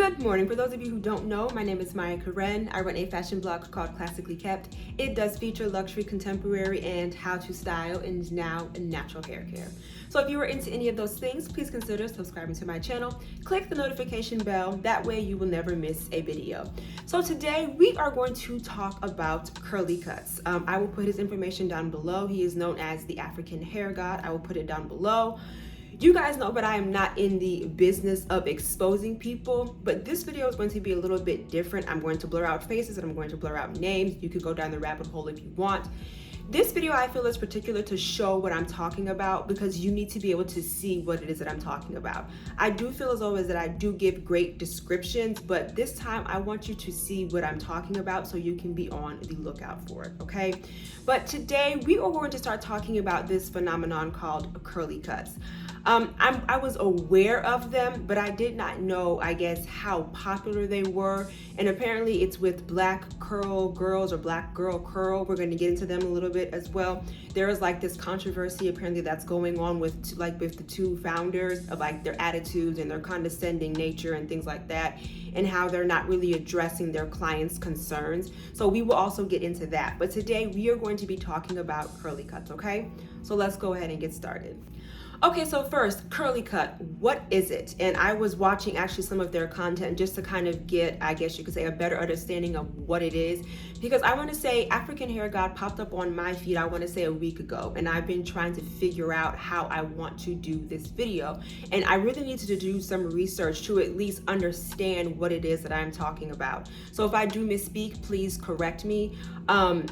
Good morning. For those of you who don't know, my name is Maya Karen. I run a fashion blog called Classically Kept. It does feature luxury, contemporary, and how to style and now natural hair care. So if you are into any of those things, please consider subscribing to my channel. Click the notification bell. That way you will never miss a video. So today we are going to talk about curly cuts. I will put his information down below. He is known as the African hair god. I will put it down below. You guys know, but I am not in the business of exposing people, but this video is going to be a little bit different. I'm going to blur out faces and I'm going to blur out names. You could go down the rabbit hole if you want. This video I feel is particular to show what I'm talking about because you need to be able to see what it is that I'm talking about. I do feel as always that I do give great descriptions, but this time I want you to see what I'm talking about so you can be on the lookout for it, okay? But today we are going to start talking about this phenomenon called curly cuts. I was aware of them, but I did not know, I guess, how popular they were. And apparently it's with black curl girls or black girl curl. We're going to get into them a little bit as well. There is like this controversy apparently that's going on with the two founders of like their attitudes and their condescending nature and things like that, and how they're not really addressing their clients' concerns. So we will also get into that. But today we are going to be talking about curly cuts, okay? So let's go ahead and get started. Okay, so first, curly cut, what is it? And I was watching actually some of their content just to kind of get, I guess you could say, a better understanding of what it is. Because I want to say African Hair God popped up on my feed, I want to say a week ago. And I've been trying to figure out how I want to do this video. And I really needed to do some research to at least understand what it is that I'm talking about. So if I do misspeak, please correct me.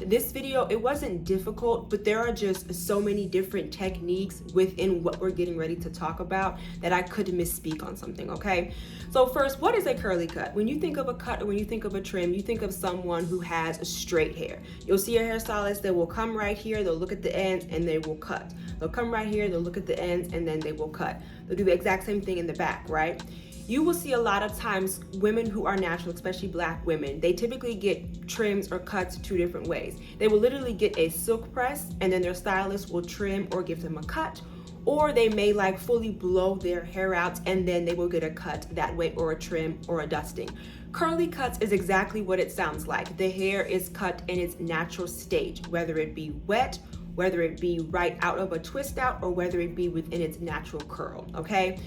This video, it wasn't difficult, but there are just so many different techniques within what we're getting ready to talk about that I could misspeak on something, okay? So first, what is a curly cut? When you think of a cut or when you think of a trim, you think of someone who has straight hair. You'll see a hairstylist that will come right here, they'll look at the ends and they will cut. They'll come right here, they'll look at the ends and then they will cut. They'll do the exact same thing in the back, right? You will see a lot of times women who are natural, especially black women, they typically get trims or cuts two different ways. They will literally get a silk press and then their stylist will trim or give them a cut, or they may like fully blow their hair out and then they will get a cut that way, or a trim or a dusting. Curly cuts is exactly what it sounds like. The hair is cut in its natural stage, whether it be wet, whether it be right out of a twist out, or whether it be within its natural curl, okay?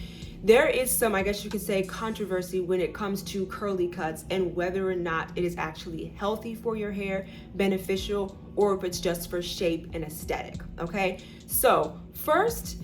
There is some, I guess you could say, controversy when it comes to curly cuts and whether or not it is actually healthy for your hair, beneficial, or if it's just for shape and aesthetic, okay? So first,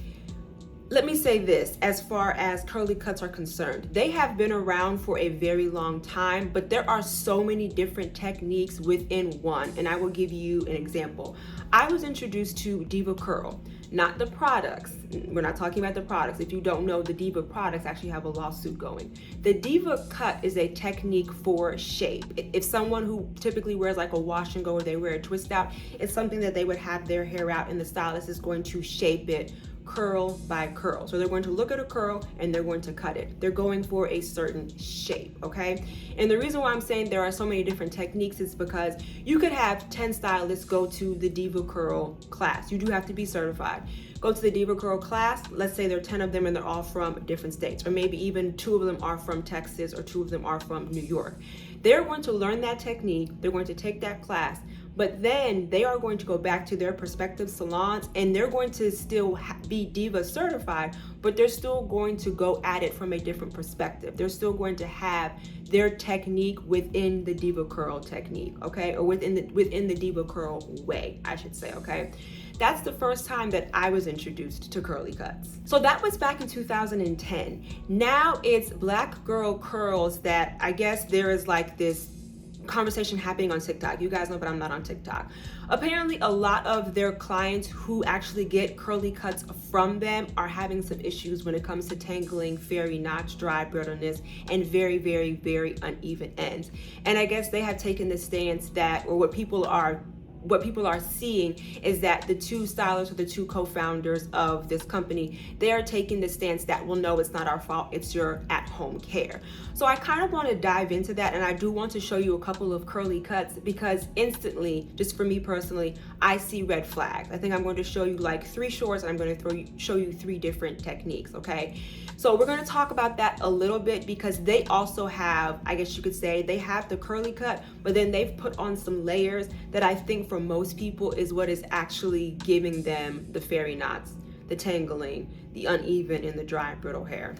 let me say this, as far as curly cuts are concerned, they have been around for a very long time, but there are so many different techniques within one, and I will give you an example. I was introduced to Diva Curl, not the products. We're not talking about the products. If you don't know, the Diva products actually have a lawsuit going. The Diva cut is a technique for shape. If someone who typically wears like a wash and go or they wear a twist out, it's something that they would have their hair out and the stylist is going to shape it curl by curl. So they're going to look at a curl and they're going to cut it. They're going for a certain shape, okay? And the reason why I'm saying there are so many different techniques is because you could have 10 stylists go to the Diva Curl class. You do have to be certified. Go to the Diva Curl class, let's say there are 10 of them and they're all from different states, or maybe even 2 of them are from Texas or 2 of them are from New York. They're going to learn that technique, they're going to take that class, but then they are going to go back to their prospective salons and they're going to still be Diva certified, but they're still going to go at it from a different perspective. They're still going to have their technique within the Diva Curl technique, okay? Or within the Diva Curl way, I should say, okay? That's the first time that I was introduced to curly cuts. So that was back in 2010. Now it's black girl curls that I guess there is like this conversation happening on TikTok. You guys know, but I'm not on TikTok. Apparently a lot of their clients who actually get curly cuts from them are having some issues when it comes to tangling, fairy knots, dry, brittleness, and very, very, very uneven ends. And I guess they have taken the stance that, or what people are seeing is that the two stylists or the two co-founders of this company, they are taking the stance that, well, no, it's not our fault, it's your at-home care. So I kind of want to dive into that, and I do want to show you a couple of curly cuts because instantly, just for me personally, I see red flags. I think I'm going to show you like 3 shorts and I'm going to show you 3 different techniques, okay? So we're going to talk about that a little bit because they also have, I guess you could say, they have the curly cut, but then they've put on some layers that I think for most people is what is actually giving them the fairy knots, the tangling, the uneven, and the dry and brittle hair.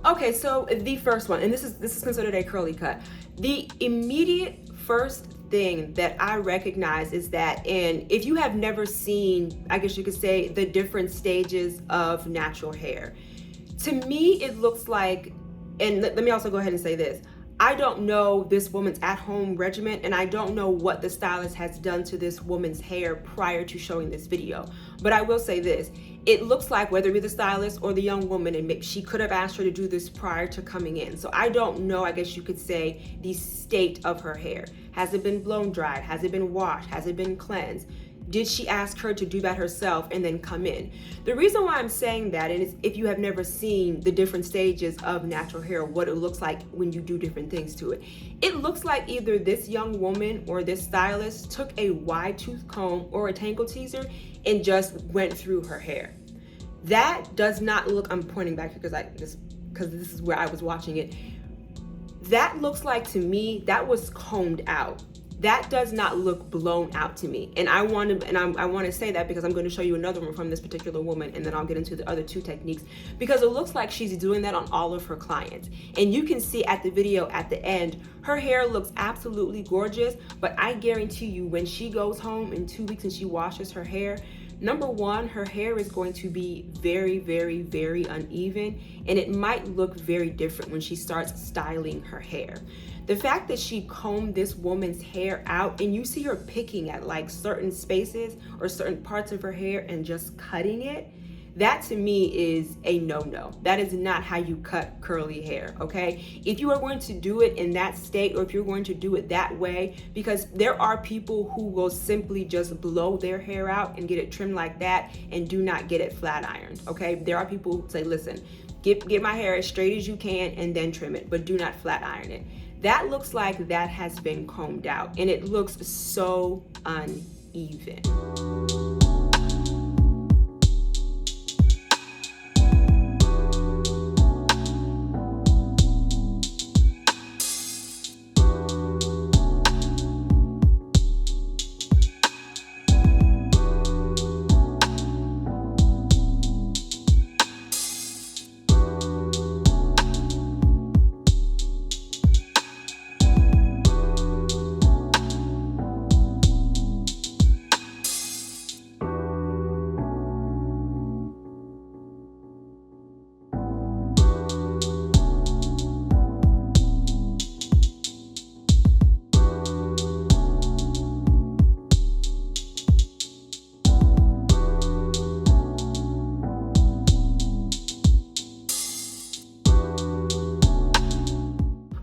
Okay, so the first one, and this is considered a curly cut. The immediate first thing that I recognize is that, and if you have never seen, I guess you could say, the different stages of natural hair, to me it looks like, and let me also go ahead and say this, I don't know this woman's at-home regimen, and I don't know what the stylist has done to this woman's hair prior to showing this video. But I will say this, it looks like whether it be the stylist or the young woman, and she could have asked her to do this prior to coming in. So I don't know, I guess you could say, the state of her hair. Has it been blown dried? Has it been washed? Has it been cleansed? Did she ask her to do that herself and then come in? The reason why I'm saying that is if you have never seen the different stages of natural hair, what it looks like when you do different things to it. It looks like either this young woman or this stylist took a wide tooth comb or a tangle teaser and just went through her hair. That does not look, I'm pointing back because this is where I was watching it. That looks like, to me, that was combed out. That does not look blown out to me. And I want to say that because I'm going to show you another one from this particular woman, and then I'll get into the other two techniques, because it looks like she's doing that on all of her clients. And you can see at the video at the end, her hair looks absolutely gorgeous, but I guarantee you when she goes home in 2 weeks and she washes her hair, number one, her hair is going to be very, very, very uneven, and it might look very different when she starts styling her hair. The fact that she combed this woman's hair out and you see her picking at like certain spaces or certain parts of her hair and just cutting it, that to me is a no-no. That is not how you cut curly hair, okay? If you are going to do it in that state, or if you're going to do it that way, because there are people who will simply just blow their hair out and get it trimmed like that and do not get it flat ironed, okay? There are people who say, listen, get my hair as straight as you can and then trim it, but do not flat iron it. That looks like that has been combed out, and it looks so uneven.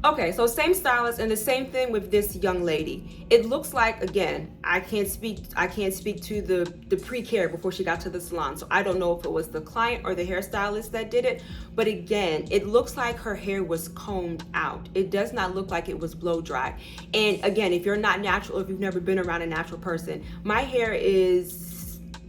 Okay, so same stylist, and the same thing with this young lady. It looks like, again, I can't speak to the pre-care before she got to the salon, so I don't know if it was the client or the hairstylist that did it, but again, it looks like her hair was combed out. It does not look like it was blow dried. And again, if you're not natural, if you've never been around a natural person, my hair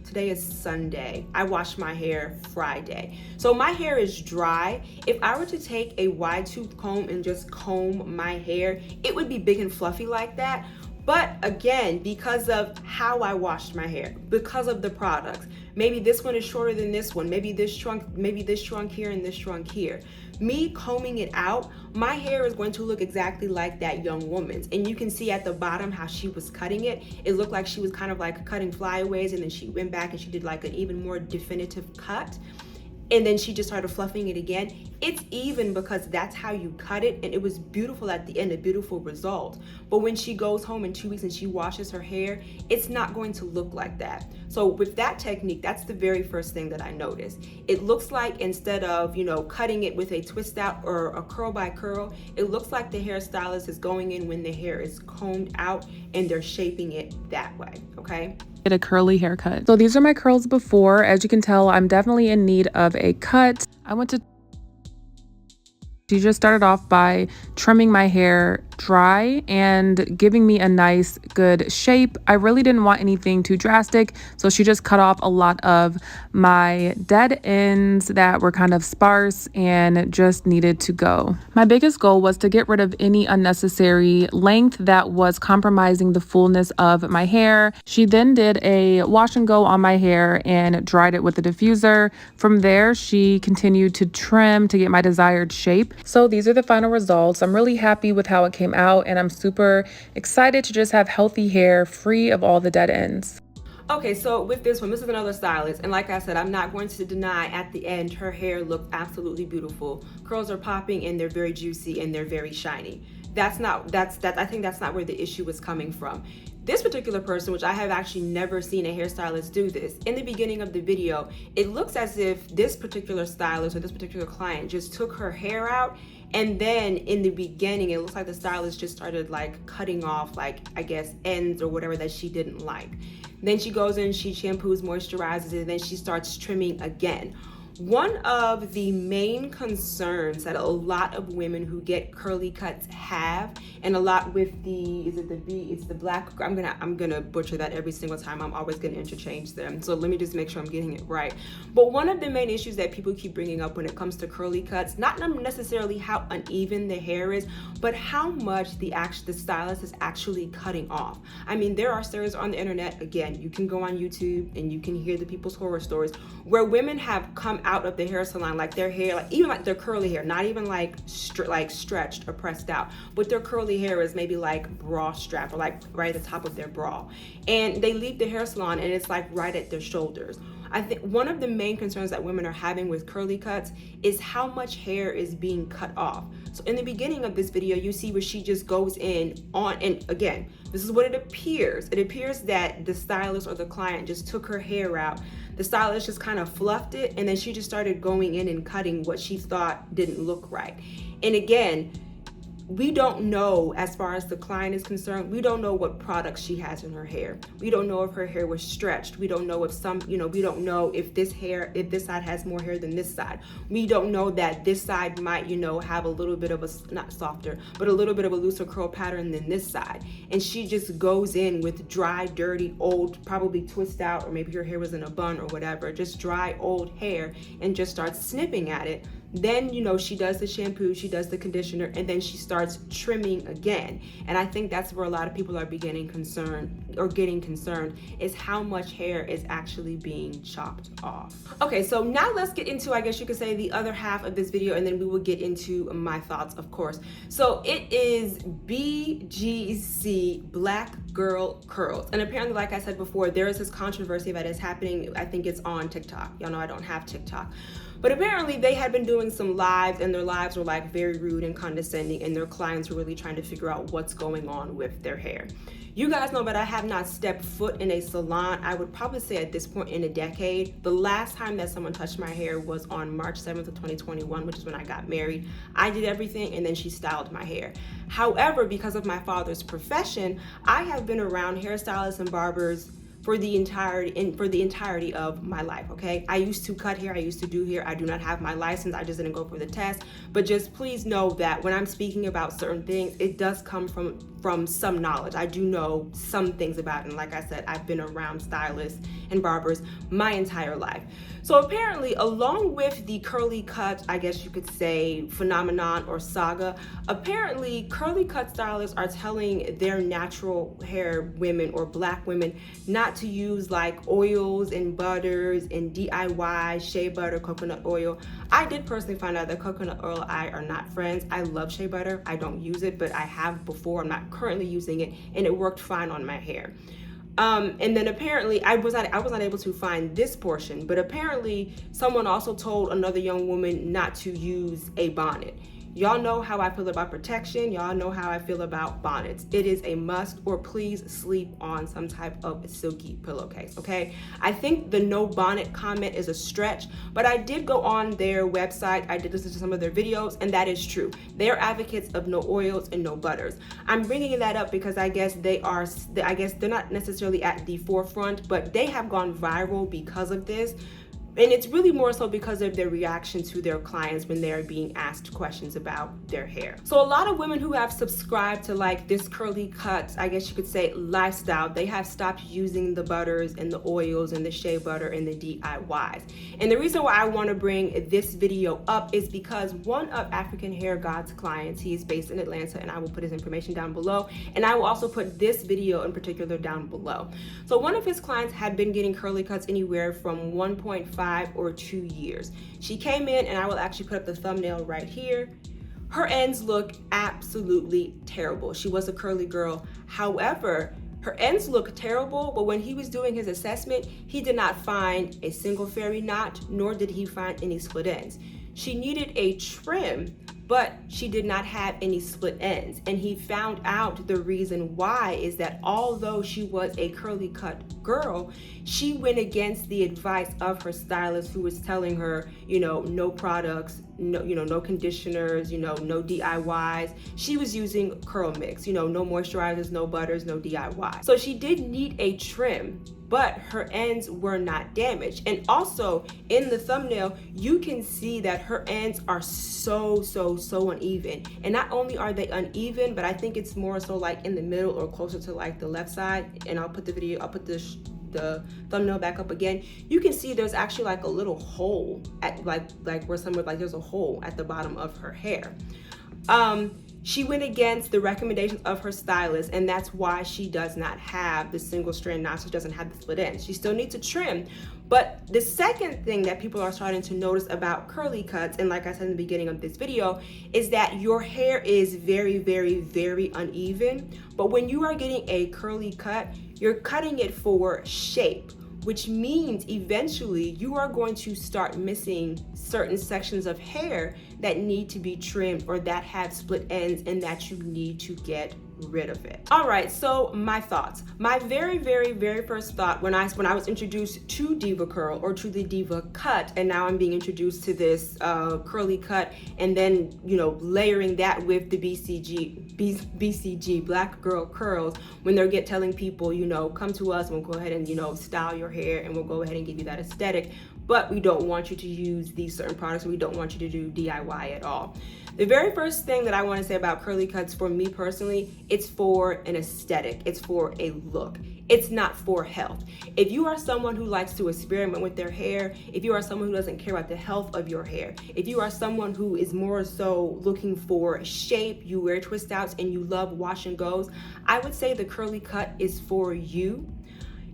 today is Sunday. I washed my hair Friday. So my hair is dry. If I were to take a wide tooth comb and just comb my hair, it would be big and fluffy like that. But again, because of how I washed my hair, because of the products, maybe this one is shorter than this one, maybe this shrunk here and this shrunk here. Me combing it out, my hair is going to look exactly like that young woman's. And you can see at the bottom how she was cutting it. It looked like she was kind of like cutting flyaways, and then she went back and she did like an even more definitive cut. And then she just started fluffing it again. it's even because that's how you cut it, and it was beautiful at the end, a beautiful result. But when she goes home in 2 weeks and she washes her hair, it's not going to look like that. So with that technique, that's the very first thing that I noticed. It looks like instead of, cutting it with a twist out or a curl by curl, it looks like the hairstylist is going in when the hair is combed out and they're shaping it that way, okay? Get a curly haircut. So these are my curls before. As you can tell, I'm definitely in need of a cut. She just started off by trimming my hair dry and giving me a nice, good shape. I really didn't want anything too drastic, so she just cut off a lot of my dead ends that were kind of sparse and just needed to go. My biggest goal was to get rid of any unnecessary length that was compromising the fullness of my hair. She then did a wash and go on my hair and dried it with a diffuser. From there, she continued to trim to get my desired shape. So these are the final results. I'm really happy with how it came out, and I'm super excited to just have healthy hair free of all the dead ends. Okay, so with this one, this is another stylist, and like I said, I'm not going to deny at the end her hair looked absolutely beautiful. Curls are popping and they're very juicy and they're very shiny. I think that's not where the issue was coming from. This particular person, which I have actually never seen a hairstylist do this, in the beginning of the video, it looks as if this particular stylist or this particular client just took her hair out, and then in the beginning, it looks like the stylist just started like cutting off, like, I guess, ends or whatever that she didn't like. Then she goes in, she shampoos, moisturizes, and then she starts trimming again. One of the main concerns that a lot of women who get curly cuts have, and a lot with it's the black, I'm gonna butcher that every single time. I'm always gonna interchange them. So let me just make sure I'm getting it right. But one of the main issues that people keep bringing up when it comes to curly cuts, not necessarily how uneven the hair is, but how much the stylist is actually cutting off. I mean, there are stories on the internet, again, you can go on YouTube and you can hear the people's horror stories where women have come out of the hair salon, like their hair, like even like their curly hair, not even like stretched or pressed out, but their curly hair is maybe like bra strap or like right at the top of their bra, and they leave the hair salon and it's like right at their shoulders. I think one of the main concerns that women are having with curly cuts is how much hair is being cut off. So in the beginning of this video, you see where she just goes in on, and again, this is what it appears. It appears that the stylist or the client just took her hair out. The stylist just kind of fluffed it, and then she just started going in and cutting what she thought didn't look right. And again, we don't know, as far as the client is concerned, we don't know what products she has in her hair. We don't know if her hair was stretched. We don't know if we don't know if this side has more hair than this side. We don't know that this side might, have a little bit of a, not softer, but a little bit of a looser curl pattern than this side. And she just goes in with dry, dirty, old, probably twist out, or maybe her hair was in a bun or whatever, just dry, old hair, and just starts snipping at it. Then, she does the shampoo, she does the conditioner, and then she starts trimming again. And I think that's where a lot of people are getting concerned, is how much hair is actually being chopped off. Okay, so now let's get into, I guess you could say, the other half of this video, and then we will get into my thoughts, of course. So it is BGC Black Girl Curls. And apparently, like I said before, there is this controversy that is happening. I think it's on TikTok. Y'all know I don't have TikTok. But apparently they had been doing some lives, and their lives were like very rude and condescending, and their clients were really trying to figure out what's going on with their hair. You guys know that I have not stepped foot in a salon, I would probably say at this point in a decade. The last time that someone touched my hair was on March 7th of 2021, which is when I got married. I did everything, and then she styled my hair. However, because of my father's profession, I have been around hairstylists and barbers for the entirety of my life, okay? I used to cut hair, I used to do hair. I do not have my license, I just didn't go for the test. But just please know that when I'm speaking about certain things, it does come from some knowledge. I do know some things about it, and like I said, I've been around stylists and barbers my entire life. So apparently, along with the curly cut, I guess you could say, phenomenon or saga, apparently curly cut stylists are telling their natural hair women or black women not to use like oils and butters and DIY shea butter, coconut oil. I did personally find out that coconut oil and I are not friends. I love shea butter. I don't use it, but I have before. I'm not currently using it, and it worked fine on my hair. And then apparently I was not able to find this portion, but apparently someone also told another young woman not to use a bonnet. Y'all know how I feel about protection. Y'all know how I feel about bonnets. It is a must, or please sleep on some type of silky pillowcase, okay? I think the no bonnet comment is a stretch, but I did go on their website. I did listen to some of their videos, and that is true. They are advocates of no oils and no butters. I'm bringing that up because I guess they're not necessarily at the forefront, but they have gone viral because of this. And it's really more so because of their reaction to their clients when they're being asked questions about their hair. So a lot of women who have subscribed to like this curly cut, I guess you could say, lifestyle, they have stopped using the butters and the oils and the shea butter and the DIYs. And the reason why I want to bring this video up is because one of African Hair God's clients, he is based in Atlanta, and I will put his information down below. And I will also put this video in particular down below. So one of his clients had been getting curly cuts anywhere from 1.5 or 2 years. She came in, and I will actually put up the thumbnail right here. Her ends look absolutely terrible. She was a curly girl. However, her ends look terrible, but when he was doing his assessment, he did not find a single fairy knot, nor did he find any split ends. She needed a trim, but she did not have any split ends. And he found out the reason why is that although she was a curly cut girl, she went against the advice of her stylist, who was telling her, no products, no conditioners, no DIYs. She was using curl mix, no moisturizers, no butters, no DIY. So she did need a trim, but her ends were not damaged. And also in the thumbnail, you can see that her ends are so uneven. And not only are they uneven, but I think it's more so like in the middle or closer to like the left side. And I'll put the thumbnail back up again. You can see there's actually like a little hole at like where somewhere like there's a hole at the bottom of her hair. She went against the recommendations of her stylist, and that's why she does not have the single strand knot. She doesn't have the split ends. She still needs a trim. But the second thing that people are starting to notice about curly cuts, and like I said in the beginning of this video, is that your hair is very uneven. But when you are getting a curly cut, you're cutting it for shape, which means eventually you are going to start missing certain sections of hair that need to be trimmed or that have split ends, and that you need to get rid of it. All right, so my thoughts. My very first thought when I was introduced to Diva Curl, or to the Diva cut, and now I'm being introduced to this curly cut, and then layering that with the BCG Black Girl Curls, when they're telling people, come to us and we'll go ahead and style your hair, and we'll go ahead and give you that aesthetic, but we don't want you to use these certain products, and we don't want you to do DIY at all. The very first thing that I want to say about curly cuts, for me personally, it's for an aesthetic. It's for a look. It's not for health. If you are someone who likes to experiment with their hair, if you are someone who doesn't care about the health of your hair, if you are someone who is more so looking for shape, you wear twist outs, and you love wash and goes, I would say the curly cut is for you.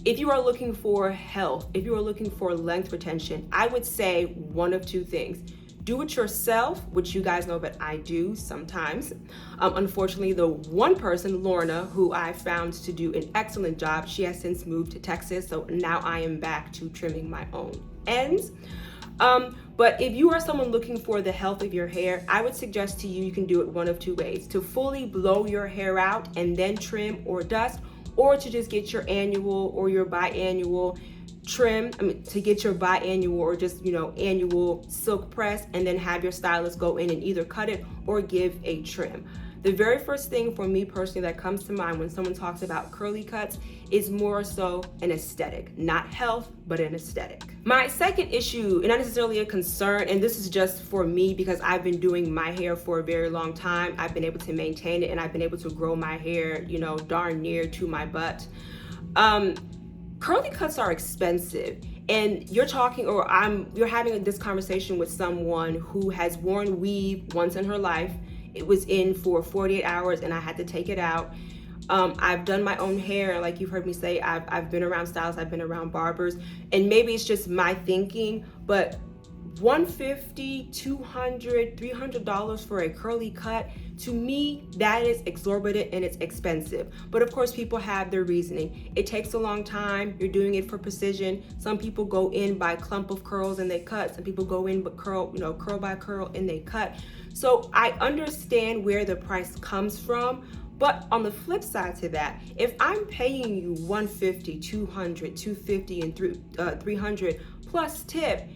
If you are looking for health, if you are looking for length retention, I would say one of two things. Do it yourself, which you guys know that I do sometimes. Unfortunately, the one person, Lorna, who I found to do an excellent job, she has since moved to Texas, so now I am back to trimming my own ends. But if you are someone looking for the health of your hair, I would suggest to you can do it one of two ways: to fully blow your hair out and then trim or dust, or to just get your annual or your biannual trim, to get your biannual or just annual silk press, and then have your stylist go in and either cut it or give a trim. The very first thing for me personally that comes to mind when someone talks about curly cuts is more so an aesthetic, not health, but an aesthetic. My second issue, and not necessarily a concern, and this is just for me because I've been doing my hair for a very long time. I've been able to maintain it, and I've been able to grow my hair, darn near to my butt. Curly cuts are expensive, and you're having this conversation with someone who has worn weave once in her life. It was in for 48 hours, and I had to take it out. I've done my own hair, like you've heard me say. I've been around stylists, I've been around barbers, and maybe it's just my thinking, but $150, $200, $300 for a curly cut, to me, that is exorbitant and it's expensive. But of course, people have their reasoning. It takes a long time. You're doing it for precision. Some people go in by clump of curls and they cut. Some people go in but curl by curl and they cut. So I understand where the price comes from. But on the flip side to that, if I'm paying you $150, $200, $250, and $300 plus tip,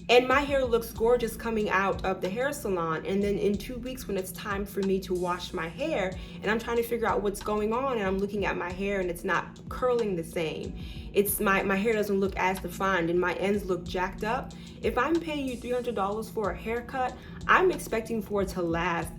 and my hair looks gorgeous coming out of the hair salon, and then in 2 weeks when it's time for me to wash my hair and I'm trying to figure out what's going on, and I'm looking at my hair and it's not curling the same, it's my hair doesn't look as defined and my ends look jacked up. If I'm paying you $300 for a haircut, I'm expecting it to last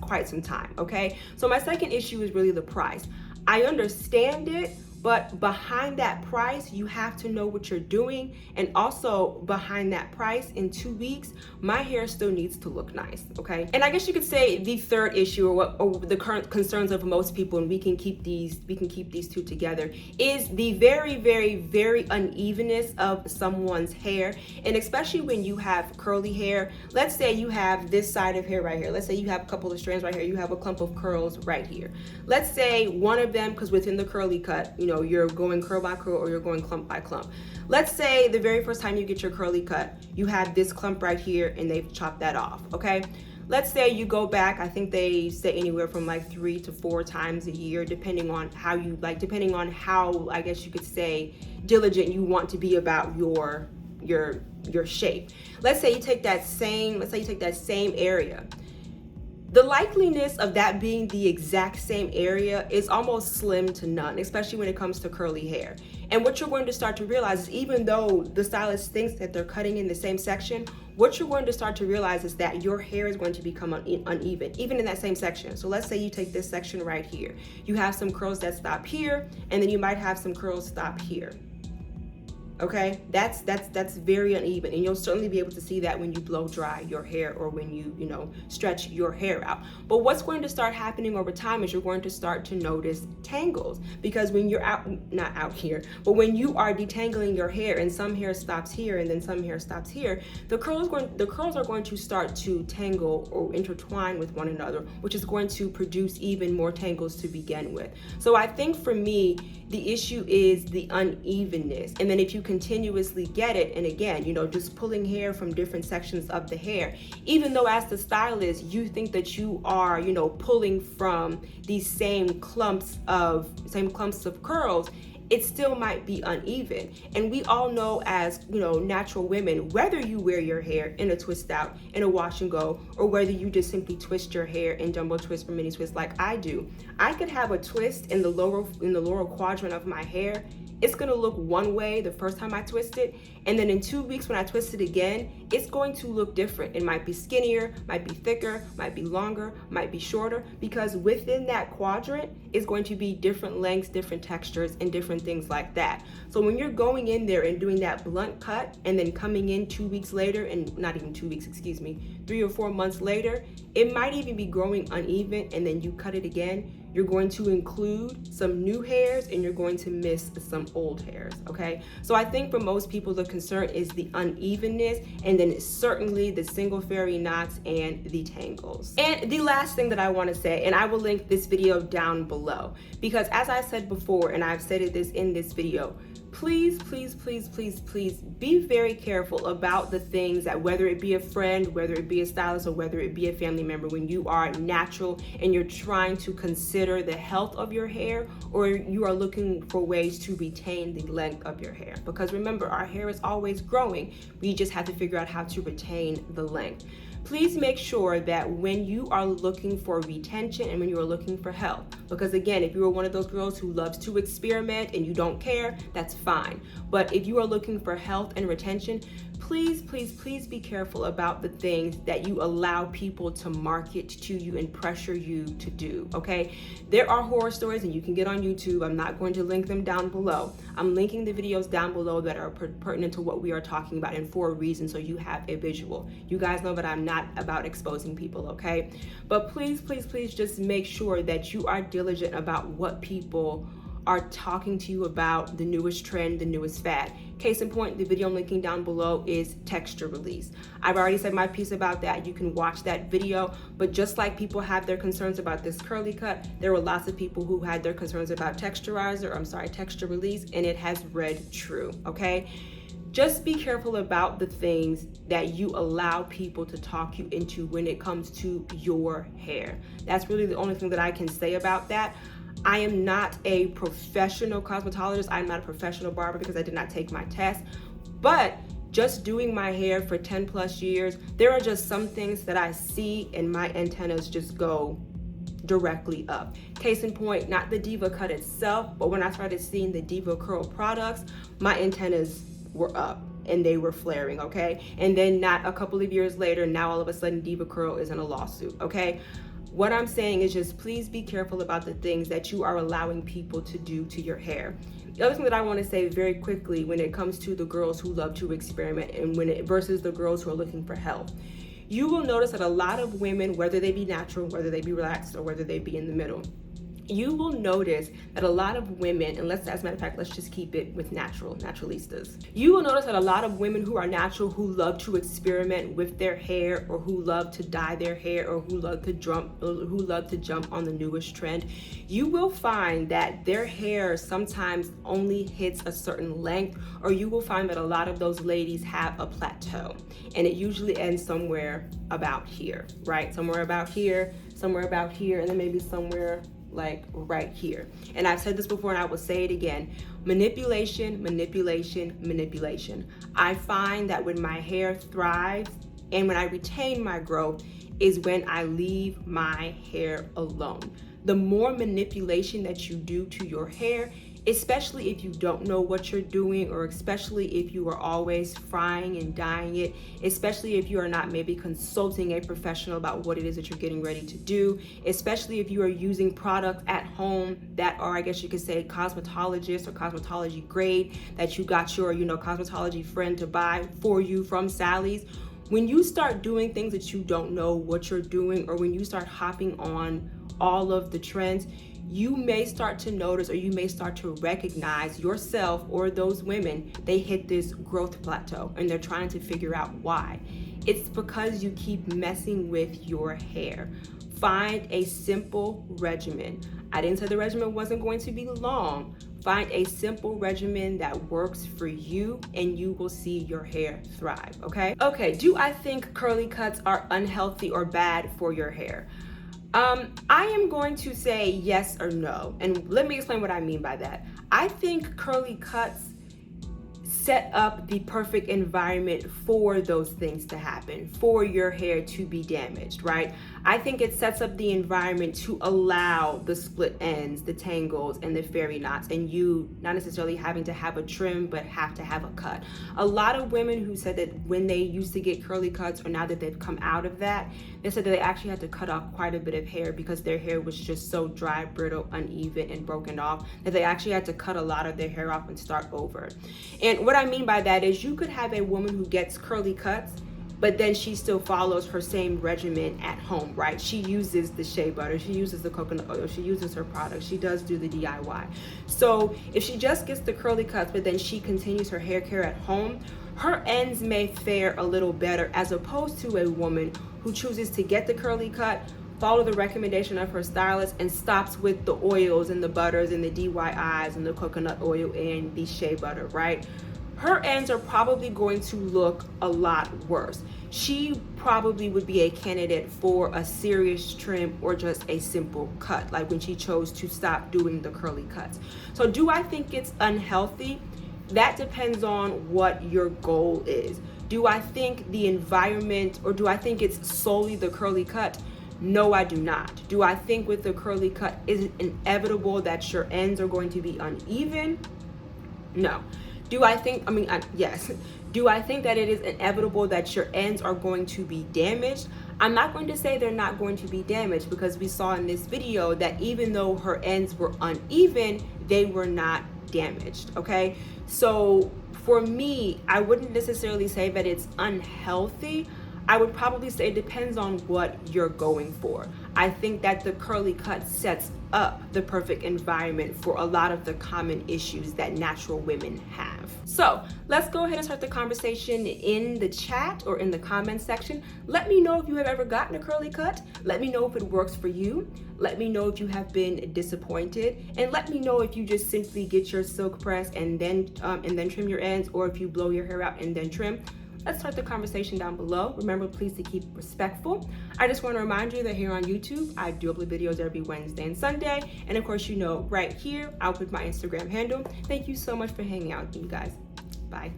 quite some time, okay? So my second issue is really the price. I understand it, but behind that price, you have to know what you're doing. And also behind that price, in 2 weeks, my hair still needs to look nice, okay? And I guess you could say the third issue, or the current concerns of most people, and we can keep these two together, is the very, very, very unevenness of someone's hair. And especially when you have curly hair, let's say you have this side of hair right here. Let's say you have a couple of strands right here. You have a clump of curls right here. Let's say one of them, because within the curly cut, you're going curl by curl or you're going clump by clump. Let's say the very first time you get your curly cut, you have this clump right here and they've chopped that off, okay? Let's say you go back, I think they say anywhere from like 3 to 4 times a year, depending on how, I guess you could say, diligent you want to be about your shape. Let's say you take that same area. The likeliness of that being the exact same area is almost slim to none, especially when it comes to curly hair. And what you're going to start to realize is, even though the stylist thinks that they're cutting in the same section, what you're going to start to realize is that your hair is going to become uneven, even in that same section. So let's say you take this section right here. You have some curls that stop here, and then you might have some curls stop here. Okay, that's very uneven, and you'll certainly be able to see that when you blow dry your hair or when you stretch your hair out. But what's going to start happening over time is you're going to start to notice tangles, because when you're not out here, but when you are detangling your hair and some hair stops here and then some hair stops here, the curls are going to start to tangle or intertwine with one another, which is going to produce even more tangles to begin with. So I think for me, the issue is the unevenness. And then if you continuously get it, and again, just pulling hair from different sections of the hair, even though as the stylist, you think that you are, pulling from these same clumps of curls, it still might be uneven. And we all know, as natural women, whether you wear your hair in a twist out, in a wash and go, or whether you just simply twist your hair in jumbo twist or mini twist like I do, I could have a twist in the lower quadrant of my hair. It's gonna look one way the first time I twist it, and then in 2 weeks when I twist it again, it's going to look different. It might be skinnier, might be thicker, might be longer, might be shorter, because within that quadrant is going to be different lengths, different textures, and different things like that. So when you're going in there and doing that blunt cut and then coming in 2 weeks later, and not even 2 weeks, 3 or 4 months later, it might even be growing uneven, and then you cut it again, you're going to include some new hairs and you're going to miss some old hairs, okay? So I think for most people, the concern is the unevenness, and then certainly the single fairy knots and the tangles. And the last thing that I want to say, and I will link this video down below, because as I said before, and I've said this in this video, please, please, please, please, please be very careful about the things that, whether it be a friend, whether it be a stylist, or whether it be a family member, when you are natural and you're trying to consider the health of your hair, or you are looking for ways to retain the length of your hair. Because remember, our hair is always growing. We just have to figure out how to retain the length. Please make sure that when you are looking for retention and when you are looking for health, because again, if you are one of those girls who loves to experiment and you don't care, that's fine. But if you are looking for health and retention, please, please, please be careful about the things that you allow people to market to you and pressure you to do, okay? There are horror stories, and you can get on YouTube. I'm not going to link them down below. I'm linking the videos down below that are pertinent to what we are talking about, and for a reason, so you have a visual. You guys know that I'm not about exposing people, okay? But please, please, please just make sure that you are diligent about what people are talking to you about, the newest trend, the newest fad. Case in point, the video I'm linking down below is texture release. I've already said my piece about that. You can watch that video, but just like people have their concerns about this curly cut, there were lots of people who had their concerns about texture release, and it has read true, okay? Just be careful about the things that you allow people to talk you into when it comes to your hair. That's really the only thing that I can say about that. I am not a professional cosmetologist. I'm not a professional barber because I did not take my test. But just doing my hair for 10 plus years, there are just some things that I see and my antennas just go directly up. Case in point, not the Diva cut itself, but when I started seeing the Diva curl products, my antennas were up and they were flaring, okay? And then not a couple of years later, now all of a sudden Diva curl is in a lawsuit, okay? What I'm saying is just please be careful about the things that you are allowing people to do to your hair. The other thing that I want to say very quickly when it comes to the girls who love to experiment and versus the girls who are looking for help, you will notice that a lot of women, whether they be natural, whether they be relaxed, or whether they be in the middle, you will notice that a lot of women, and as a matter of fact, let's just keep it with naturalistas. You will notice that a lot of women who are natural, who love to experiment with their hair, or who love to dye their hair, or who love to jump on the newest trend, you will find that their hair sometimes only hits a certain length, or you will find that a lot of those ladies have a plateau, and it usually ends somewhere about here, right? Somewhere about here, and then maybe somewhere like right here. And I've said this before and I will say it again. Manipulation. I find that when my hair thrives and when I retain my growth is when I leave my hair alone. The more manipulation that you do to your hair, especially if you don't know what you're doing, or especially if you are always frying and dyeing it, especially if you are not maybe consulting a professional about what it is that you're getting ready to do, especially if you are using products at home that are, I guess you could say, cosmetologist or cosmetology grade that you got your, cosmetology friend to buy for you from Sally's. When you start doing things that you don't know what you're doing, or when you start hopping on all of the trends, you may start to notice, or you may start to recognize yourself or those women, they hit this growth plateau and they're trying to figure out why. It's because you keep messing with your hair. Find a simple regimen. I didn't say the regimen wasn't going to be long. Find a simple regimen that works for you and you will see your hair thrive, okay? Okay, do I think curly cuts are unhealthy or bad for your hair? I am going to say yes or no, and let me explain what I mean by that. I think curly cuts set up the perfect environment for those things to happen, for your hair to be damaged, right? I think it sets up the environment to allow the split ends, the tangles, and the fairy knots, and you not necessarily having to have a trim, but have to have a cut. A lot of women who said that when they used to get curly cuts, or now that they've come out of that, they said that they actually had to cut off quite a bit of hair because their hair was just so dry, brittle, uneven, and broken off that they actually had to cut a lot of their hair off and start over. And what I mean by that is you could have a woman who gets curly cuts, but then she still follows her same regimen at home, right? She uses the shea butter, she uses the coconut oil, she uses her products, she does do the DIY. So if she just gets the curly cuts, but then she continues her hair care at home, her ends may fare a little better, as opposed to a woman who chooses to get the curly cut, follow the recommendation of her stylist, and stops with the oils and the butters and the DIYs and the coconut oil and the shea butter, right? Her ends are probably going to look a lot worse. She probably would be a candidate for a serious trim or just a simple cut, like when she chose to stop doing the curly cuts. So do I think it's unhealthy? That depends on what your goal is. Do I think the environment, or do I think it's solely the curly cut? No, I do not. Do I think with the curly cut, is it inevitable that your ends are going to be uneven? No. Do I think, yes. Do I think that it is inevitable that your ends are going to be damaged? I'm not going to say they're not going to be damaged, because we saw in this video that even though her ends were uneven, they were not damaged, okay? So for me, I wouldn't necessarily say that it's unhealthy. I would probably say it depends on what you're going for. I think that the curly cut sets up the perfect environment for a lot of the common issues that natural women have. supportive. So let's go ahead and start the conversation in the chat or in the comment section. Let me know if you have ever gotten a curly cut. Let me know if it works for you. Let me know if you have been disappointed, and let me know if you just simply get your silk press and then trim your ends, or if you blow your hair out and then trim. Let's start the conversation down below. Remember, please, to keep respectful. I just want to remind you that here on YouTube, I do upload videos every Wednesday and Sunday. And of course, you know, right here, I'll put my Instagram handle. Thank you so much for hanging out with me, guys. Bye.